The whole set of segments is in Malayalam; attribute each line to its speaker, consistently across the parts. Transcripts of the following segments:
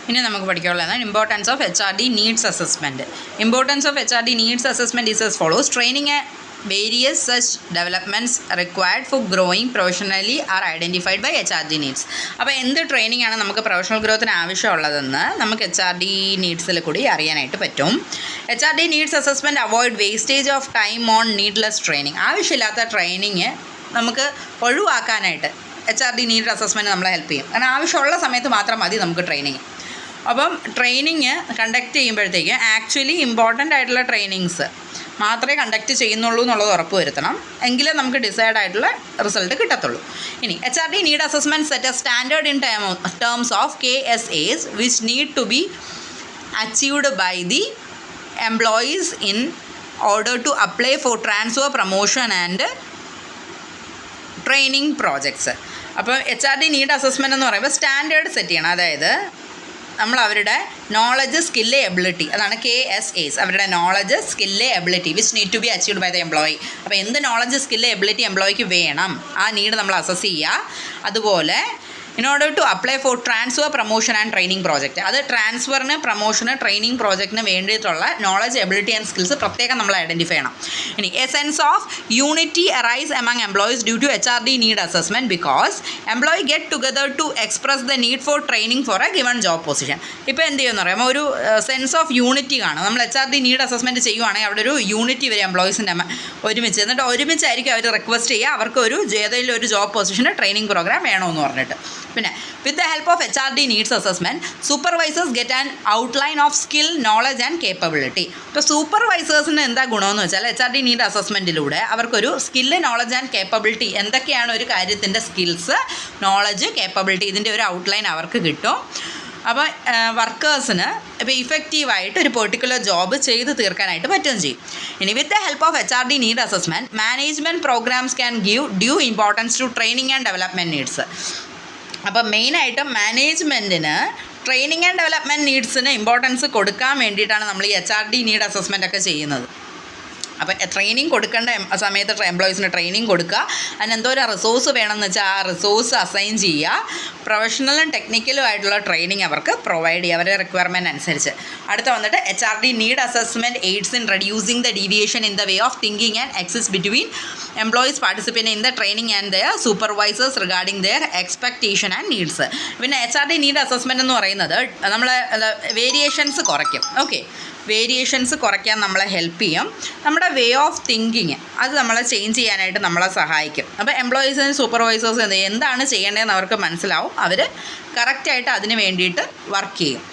Speaker 1: ഇനി നമുക്ക് പഠിക്കാനുള്ളതാണ് importance of HRD needs assessment. Importance of HRD needs assessment is as follows. Training and various such developments required for growing professionally are identified by HRD needs. അപ്പോൾ എന്ത് ട്രെയിനിങ് ആണ് നമുക്ക് പ്രൊഫഷണൽ ഗ്രോത്തിന് ആവശ്യമുള്ളതെന്ന് നമുക്ക് HRD നീഡ്സിൽ കൂടി അറിയാനായിട്ട് പറ്റും. HRD needs assessment avoid wastage of time on needless training. ആവശ്യമില്ലാത്ത ട്രെയിനിങ് നമുക്ക് ഒഴിവാക്കാനായിട്ട് HRD നീഡ് അസസ്മെൻറ്റ് നമ്മളെ ഹെൽപ്പ് ചെയ്യും. കാരണം ആവശ്യമുള്ള സമയത്ത് മാത്രം മതി നമുക്ക് ട്രെയിനിങ്. അപ്പം ട്രെയിനിങ് കണ്ടക്ട് ചെയ്യുമ്പോഴത്തേക്ക് ആക്ച്വലി ഇമ്പോർട്ടൻ്റ് ആയിട്ടുള്ള ട്രെയിനിങ്സ് മാത്രമേ കണ്ടക്ട് ചെയ്യുന്നുള്ളൂ എന്നുള്ളത് ഉറപ്പ് വരുത്തണം. എങ്കിലേ നമുക്ക് ഡിസൈഡ് ആയിട്ടുള്ള റിസൾട്ട് കിട്ടത്തുള്ളൂ. ഇനി HRD need assessment set a standard in terms of KSAs which need to be achieved by the employees in order to apply for transfer promotion and training projects. അപ്പോൾ HRD നീഡ് അസസ്മെൻറ്റ് എന്ന് പറയുമ്പോൾ സ്റ്റാൻഡേർഡ് സെറ്റ് ചെയ്യണം. അതായത് നമ്മൾ അവരുടെ നോളജ്, സ്കില്ല്, എബിലിറ്റി, അതാണ് KSAs. അവരുടെ knowledge, skill, ability which need to be achieved by the employee. അപ്പോൾ എന്ത് നോളജ്, സ്കില്ല്, എബിലിറ്റി എംപ്ലോയിക്ക് വേണം, ആ നീഡ് നമ്മൾ അസസ് ചെയ്യുക. അതുപോലെ in order to apply for transfer promotion and training project, അത് ട്രാൻസ്ഫറിന്, പ്രൊമോഷന്, ട്രെയിനിങ് പ്രോജക്റ്റിന് വേണ്ടിയിട്ടുള്ള നോളജ്, എബിലിറ്റി ആൻഡ് സ്കിൽസ് പ്രത്യേകം നമ്മൾ ഐഡൻറ്റിഫൈ ചെയ്യണം. ഇനി a sense of unity arise among employees due to HRD need assessment because employee get together to express the need for training for a given job position. ഇപ്പോൾ എന്ത് ചെയ്യുമെന്ന് പറയുമ്പോൾ ഒരു സെൻസ് ഓഫ് യൂണിറ്റി കാണും. നമ്മൾ HRD നീഡ് അസസ്മെൻറ്റ് ചെയ്യുവാണെങ്കിൽ അവിടെ ഒരു യൂണിറ്റി വരും എംപ്ലോയീസിൻ്റെ ഒരുമിച്ച്. എന്നിട്ട് ഒരുമിച്ചായിരിക്കും അവർ റിക്വസ്റ്റ് ചെയ്യുക അവർക്ക് ഏതെങ്കിലും ഒരു ജോബ് പൊസിഷന് ട്രെയിനിങ് പ്രോഗ്രാം വേണമെന്ന് പറഞ്ഞിട്ട്. പിന്നെ വിത്ത് the help of HRD needs assessment supervisors get an outline of skill, knowledge and capability. ഇപ്പോൾ സൂപ്പർവൈസേഴ്സിന് എന്താ ഗുണമെന്ന് വെച്ചാൽ HRD നീഡ് അസസ്മെൻറ്റിലൂടെ അവർക്കൊരു സ്കില്ല്, നോളജ് ആൻഡ് കേപ്പബിലിറ്റി, എന്തൊക്കെയാണ് ഒരു കാര്യത്തിൻ്റെ സ്കിൽസ്, നോളജ്, കേപ്പബിലിറ്റി, ഇതിൻ്റെ ഒരു ഔട്ട്ലൈൻ അവർക്ക് കിട്ടും. അപ്പോൾ വർക്കേഴ്സിന് ഇപ്പോൾ ഇഫക്റ്റീവായിട്ട് ഒരു പെർട്ടിക്കുലർ ജോബ് ചെയ്ത് തീർക്കാനായിട്ട് പറ്റുകയും ചെയ്യും. ഇനി with the help of HRD need assessment management programs can give due importance to training and development needs. അപ്പം മെയിനായിട്ടും മാനേജ്മെൻറ്റിന് ട്രെയിനിങ് ആൻഡ് ഡെവലപ്മെൻറ്റ് നീഡ്സിന് ഇമ്പോർട്ടൻസ് കൊടുക്കാൻ വേണ്ടിയിട്ടാണ് നമ്മൾ ഈ HRD നീഡ് അസസ്മെൻ്റ് ഒക്കെ ചെയ്യുന്നത്. അപ്പോൾ ട്രെയിനിങ് കൊടുക്കേണ്ട സമയത്ത് എംപ്ലോയീസിന് ട്രെയിനിങ് കൊടുക്കുക. അതിനെന്തോ ഒരു റിസോഴ്സ് വേണമെന്ന് വെച്ചാൽ ആ റിസോഴ്സ് അസൈൻ ചെയ്യുക. പ്രൊഫഷണലും ടെക്നിക്കലും ആയിട്ടുള്ള ട്രെയിനിങ് അവർക്ക് പ്രൊവൈഡ് ചെയ്യുക അവരുടെ റിക്വയർമെൻറ്റ് അനുസരിച്ച്. അടുത്ത വന്നിട്ട് HRD need assessment aids in reducing the deviation in the way of thinking and exists between employees participate in the training and their supervisors regarding their expectation and needs. പിന്നെ HRD നീഡ് അസസ്മെൻറ്റ് എന്ന് പറയുന്നത് നമ്മൾ വേരിയേഷൻസ് കുറയ്ക്കും. ഓക്കെ, വേരിയേഷൻസ് കുറയ്ക്കാൻ നമ്മളെ ഹെൽപ്പ് ചെയ്യും. നമ്മുടെ വേ ഓഫ് തിങ്കിങ് അത് നമ്മളെ ചേഞ്ച് ചെയ്യാനായിട്ട് നമ്മളെ സഹായിക്കും. അപ്പോൾ എംപ്ലോയീസിന്, സൂപ്പർവൈസേഴ്സ് എന്താണ് ചെയ്യേണ്ടതെന്ന് അവർക്ക് മനസ്സിലാവും. അവർ കറക്റ്റായിട്ട് അതിന് വേണ്ടിയിട്ട് വർക്ക് ചെയ്യും.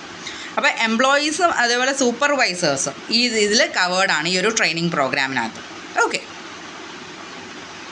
Speaker 1: അപ്പോൾ എംപ്ലോയീസും അതേപോലെ സൂപ്പർവൈസേഴ്സും ഇതിൽ കവേർഡാണ് ഈ ഒരു ട്രെയിനിങ് പ്രോഗ്രാമിനകത്ത്. ഓക്കെ.